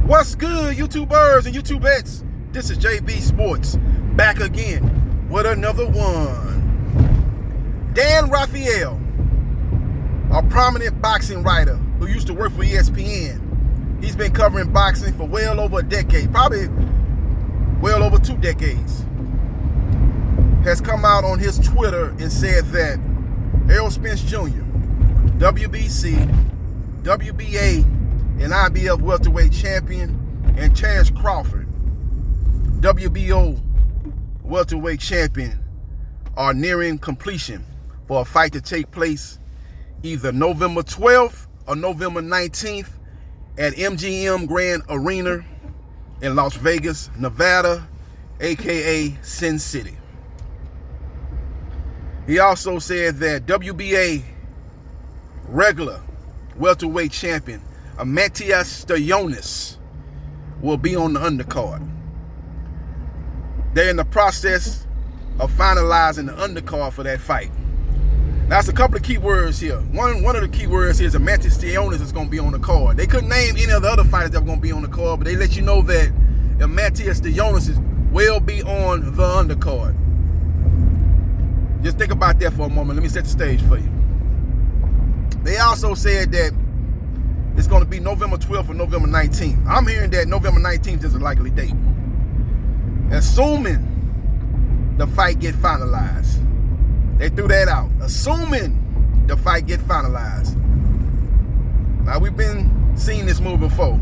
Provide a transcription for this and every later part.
What's good, YouTubers and YouTubettes? This is JBsports back again with another one. Dan Raphael, a prominent boxing writer who used to work for ESPN. He's been covering boxing for well over a decade, probably well over 2 decades. Has come out on his Twitter and said that Errol Spence Jr., WBC, WBA, and IBF welterweight champion, and Terrence Crawford, WBO welterweight champion, are nearing completion for a fight to take place either November 12th or November 19th at MGM Grand Arena in Las Vegas, Nevada, aka Sin City. He also said that WBA regular welterweight champion Stanionis will be on the undercard. They're in the process of finalizing the undercard for that fight. Now, there's a couple of key words here. One of the key words is Stanionis is going to be on the card. They couldn't name any of the other fighters that were going to be on the card, but they let you know that Stanionis will be on the undercard. Just think about that for a moment. Let me set the stage for you. They also said that it's going to be November 12th or November 19th. I'm hearing that November 19th is a likely date. Assuming the fight get finalized. They threw that out. Assuming the fight get finalized. Now, we've been seeing this move before.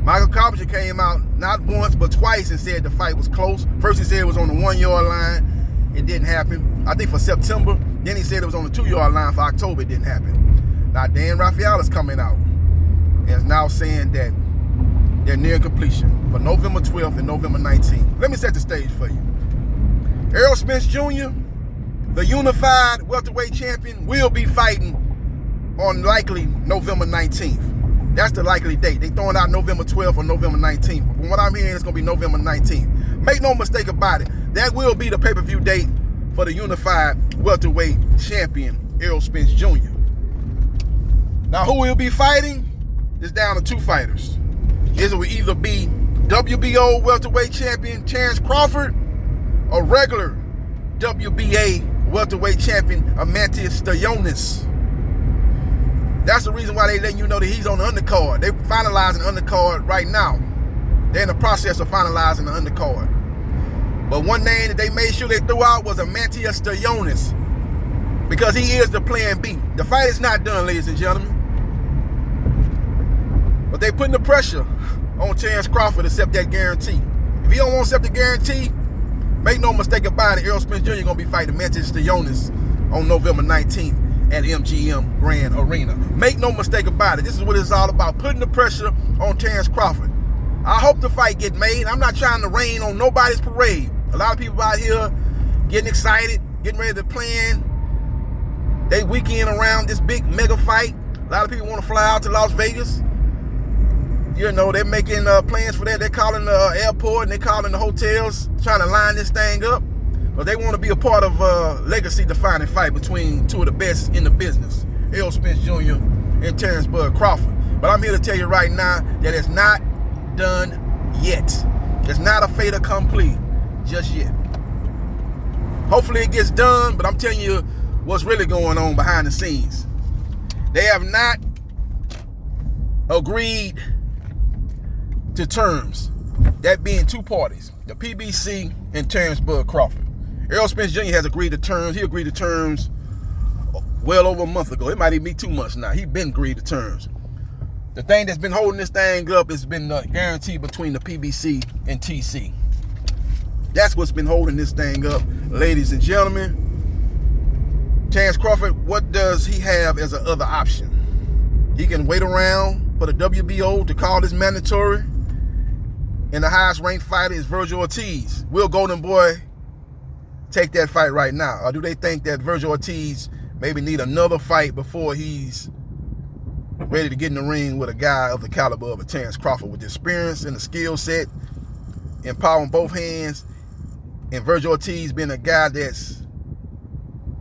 Michael Crawford came out not once but twice and said the fight was close. First he said it was on the 1-yard line. It didn't happen. I think for September. Then he said it was on the 2-yard line for October. It didn't happen. Now, Dan Raphael is coming out and is now saying that they're near completion for November 12th and November 19th. Let me set the stage for you. Errol Spence Jr., the unified welterweight champion, will be fighting on likely November 19th. That's the likely date. They're throwing out November 12th or November 19th. But from what I'm hearing, it's going to be November 19th. Make no mistake about it. That will be the pay-per-view date for the unified welterweight champion, Errol Spence Jr. Now, who will be fighting is down to 2 fighters. It will either be WBO welterweight champion Terrence Crawford or regular WBA welterweight champion Stanionis. That's the reason why they letting you know that he's on the undercard. They're finalizing the undercard right now. They're in the process of finalizing the undercard. But one name that they made sure they threw out was Stanionis, because he is the plan B. The fight is not done, ladies and gentlemen. But they putting the pressure on Terrence Crawford to accept that guarantee. If he don't want to accept the guarantee, make no mistake about it, Errol Spence Jr. going to be fighting Stanionis on November 19th at MGM Grand Arena. Make no mistake about it. This is what it's all about, putting the pressure on Terrence Crawford. I hope the fight get made. I'm not trying to rain on nobody's parade. A lot of people out here getting excited, getting ready to plan. They weekend around this big mega fight. A lot of people want to fly out to Las Vegas. You know, they're making plans for that. They're calling the airport and they're calling the hotels, trying to line this thing up. But they want to be a part of a legacy-defining fight between 2 of the best in the business, Errol Spence Jr. and Terrence Crawford. But I'm here to tell you right now that it's not done yet. It's not a fait accompli just yet. Hopefully it gets done, but I'm telling you what's really going on behind the scenes. They have not agreed to terms, that being 2 parties, the PBC and Terrence Crawford. Errol Spence Jr. has agreed to terms. He agreed to terms well over a month ago. It might even be 2 months now. He's been agreed to terms. The thing that's been holding this thing up has been the guarantee between the PBC and TC. That's what's been holding this thing up, ladies and gentlemen. Terrence Crawford, what does he have as an other option? He can wait around for the WBO to call this mandatory, and the highest ranked fighter is Virgil Ortiz. Will Golden Boy take that fight right now? Or do they think that Virgil Ortiz maybe need another fight before he's ready to get in the ring with a guy of the caliber of a Terrence Crawford, with the experience and the skill set and power in both hands, and Virgil Ortiz being a guy that's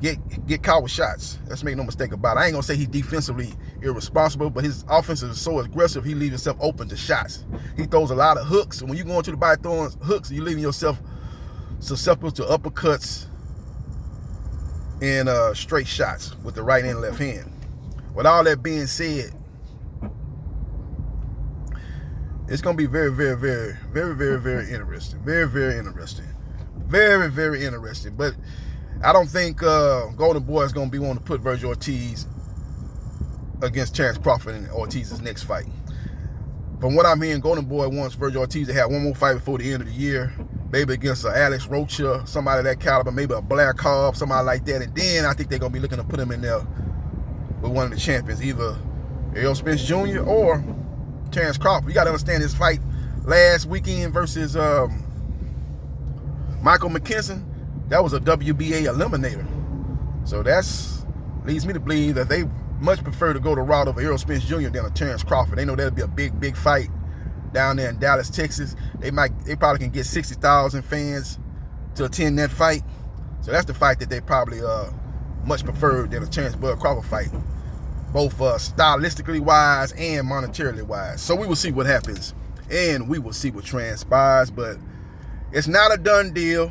get caught with shots. Let's make no mistake about it. I ain't gonna say he's defensively irresponsible, but his offense is so aggressive, he leaves himself open to shots. He throws a lot of hooks, and when you go into the body throwing hooks, you're leaving yourself susceptible to uppercuts and straight shots with the right and left hand. With all that being said, it's gonna be very, very, very, very, very, very interesting. Very, very interesting. Very, very interesting. But I don't think Golden Boy is going to be wanting to put Virgil Ortiz against Terrence Crawford in Ortiz's next fight. From what I'm hearing, Golden Boy wants Virgil Ortiz to have one more fight before the end of the year, maybe against Alex Rocha, somebody of that caliber, maybe a Blair Cobb, somebody like that. And then I think they're going to be looking to put him in there with one of the champions, either Errol Spence Jr. or Terrence Crawford. You got to understand this fight last weekend versus Michael McKinson, that was a WBA eliminator. So that's leads me to believe that they much prefer to go the route of Errol Spence Jr. than a Terrence Crawford. They know that'll be a big, big fight down there in Dallas, Texas. They probably can get 60,000 fans to attend that fight. So that's the fight that they probably much prefer than a Terrence Bud Crawford fight, both stylistically wise and monetarily wise. So we will see what happens, and we will see what transpires. But it's not a done deal.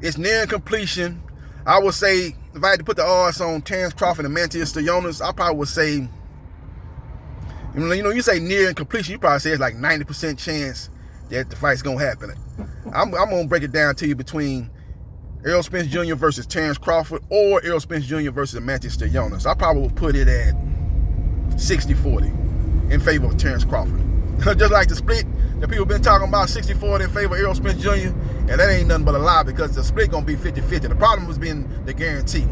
It's nearing completion. I would say, if I had to put the odds on Terrence Crawford and Manti Stanionis, I probably would say, you say nearing completion, you probably say it's like 90% chance that the fight's going to happen. I'm going to break it down to you between Errol Spence Jr. versus Terrence Crawford or Errol Spence Jr. versus Manti Stanionis. I probably would put it at 60-40 in favor of Terrence Crawford. Just like the split that people been talking about, 60-40 in favor of Errol Spence Jr., and that ain't nothing but a lie, because the split gonna be 50-50. The problem has been the guarantee.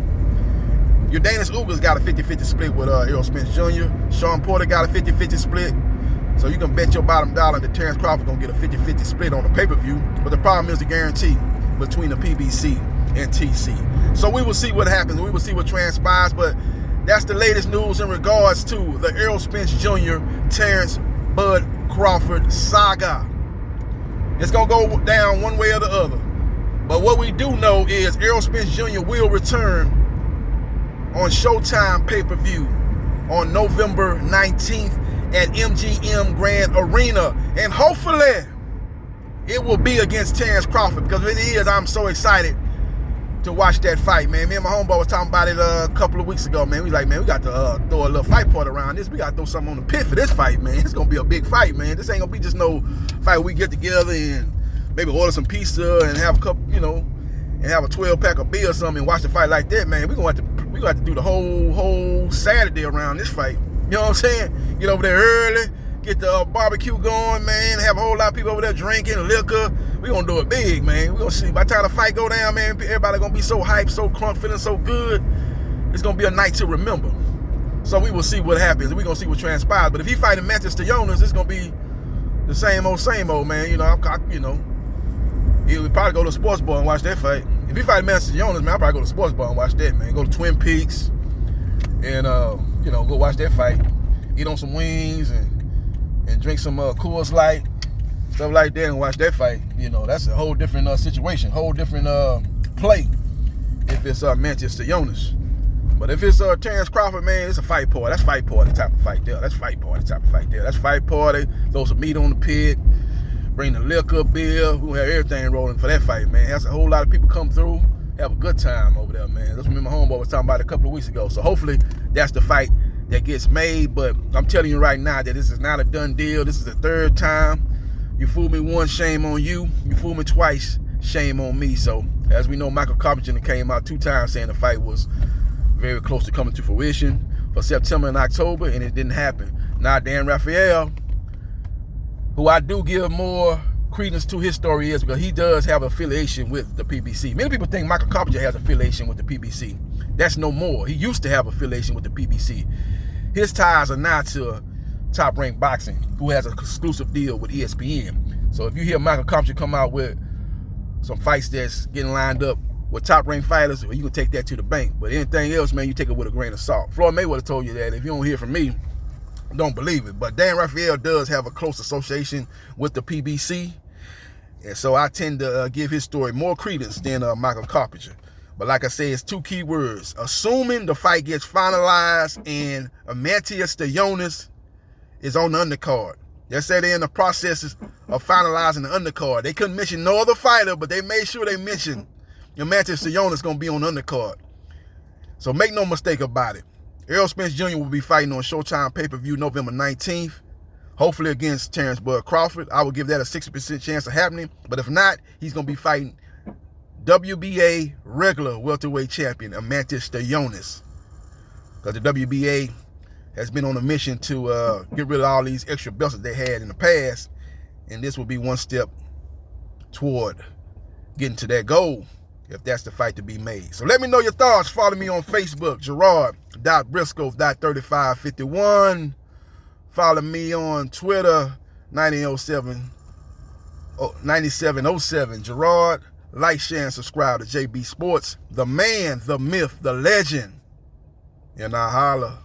Your Danis Uga's got a 50-50 split with Errol Spence Jr. Sean Porter got a 50-50 split. So you can bet your bottom dollar that Terrence Crawford gonna get a 50-50 split on the pay-per-view. But the problem is the guarantee between the PBC and TC. So we will see what happens. We will see what transpires. But that's the latest news in regards to the Errol Spence Jr. Terrence Bud Crawford saga. It's going to go down one way or the other. But what we do know is Errol Spence Jr. will return on Showtime pay-per-view on November 19th at MGM Grand Arena. And hopefully it will be against Terrence Crawford, because if it is, I'm so excited to watch that fight, man. Me and my homeboy was talking about it a couple of weeks ago, man. We like, man, we got to throw a little fight part around this. We got to throw something on the pit for this fight, man. It's going to be a big fight, man. This ain't going to be just no fight we get together and maybe order some pizza and have a couple, and have a 12-pack of beer or something and watch the fight like that, man. We're going to have to do the whole Saturday around this fight. You know what I'm saying? Get over there early, get the barbecue going, man, have a whole lot of people over there drinking liquor. We're going to do it big, man. We're going to see. By the time the fight go down, man, everybody going to be so hyped, so crunk, feeling so good. It's going to be a night to remember. So we will see what happens. We're going to see what transpires. But if he fighting Manti Stanionis, it's going to be the same old, man. He'll probably go to Sports Bar and watch that fight. If he fighting Manti Stanionis, man, I'll probably go to Sports Bar and watch that, man. Go to Twin Peaks and, go watch that fight. Eat on some wings and drink some Coors Light, stuff like that, and watch that fight. That's a whole different situation, whole different play if it's Manti Stanionis. But if it's Terrence Crawford, man, it's a fight party. That's fight party type of fight there. That's fight party type of fight there. That's fight party. Throw some meat on the pit. Bring the liquor, beer. We'll have everything rolling for that fight, man. That's a whole lot of people come through. Have a good time over there, man. That's what me and my homeboy was talking about a couple of weeks ago. So hopefully that's the fight that gets made. But I'm telling you right now that this is not a done deal. This is the third time. You fooled me once, shame on you. You fooled me twice, shame on me. So as we know, Michael Covington came out 2 times saying the fight was very close to coming to fruition for September and October, and it didn't happen. Now Dan Rafael, who I do give more credence to his story, is because he does have affiliation with the PBC. Many people think Michael Covington has affiliation with the PBC. That's no more. He used to have affiliation with the PBC. His ties are now to Top Rank Boxing, who has an exclusive deal with ESPN. So if you hear Michael Covington come out with some fights that's getting lined up with top rank fighters, you can take that to the bank. But anything else, man, you take it with a grain of salt. Floyd Mayweather told you that. If you don't hear from me, don't believe it. But Dan Rafael does have a close association with the PBC. And so I tend to give his story more credence than Michael Covington. But like I said, it's 2 key words. Assuming the fight gets finalized and Stanionis is on the undercard. They said they're in the processes of finalizing the undercard. They couldn't mention no other fighter, but they made sure they mentioned Stanionis going to be on the undercard. So make no mistake about it. Errol Spence Jr. will be fighting on Showtime pay-per-view November 19th. Hopefully against Terrence Bud Crawford. I would give that a 60% chance of happening. But if not, he's going to be fighting WBA regular welterweight champion Stanionis. Because the WBA has been on a mission to get rid of all these extra belts that they had in the past. And this will be one step toward getting to that goal, if that's the fight to be made. So let me know your thoughts. Follow me on Facebook, Gerard.Briscoe.3551. Follow me on Twitter, 9707 Gerard. Like, share, and subscribe to JB Sports. The man, the myth, the legend. And I holla.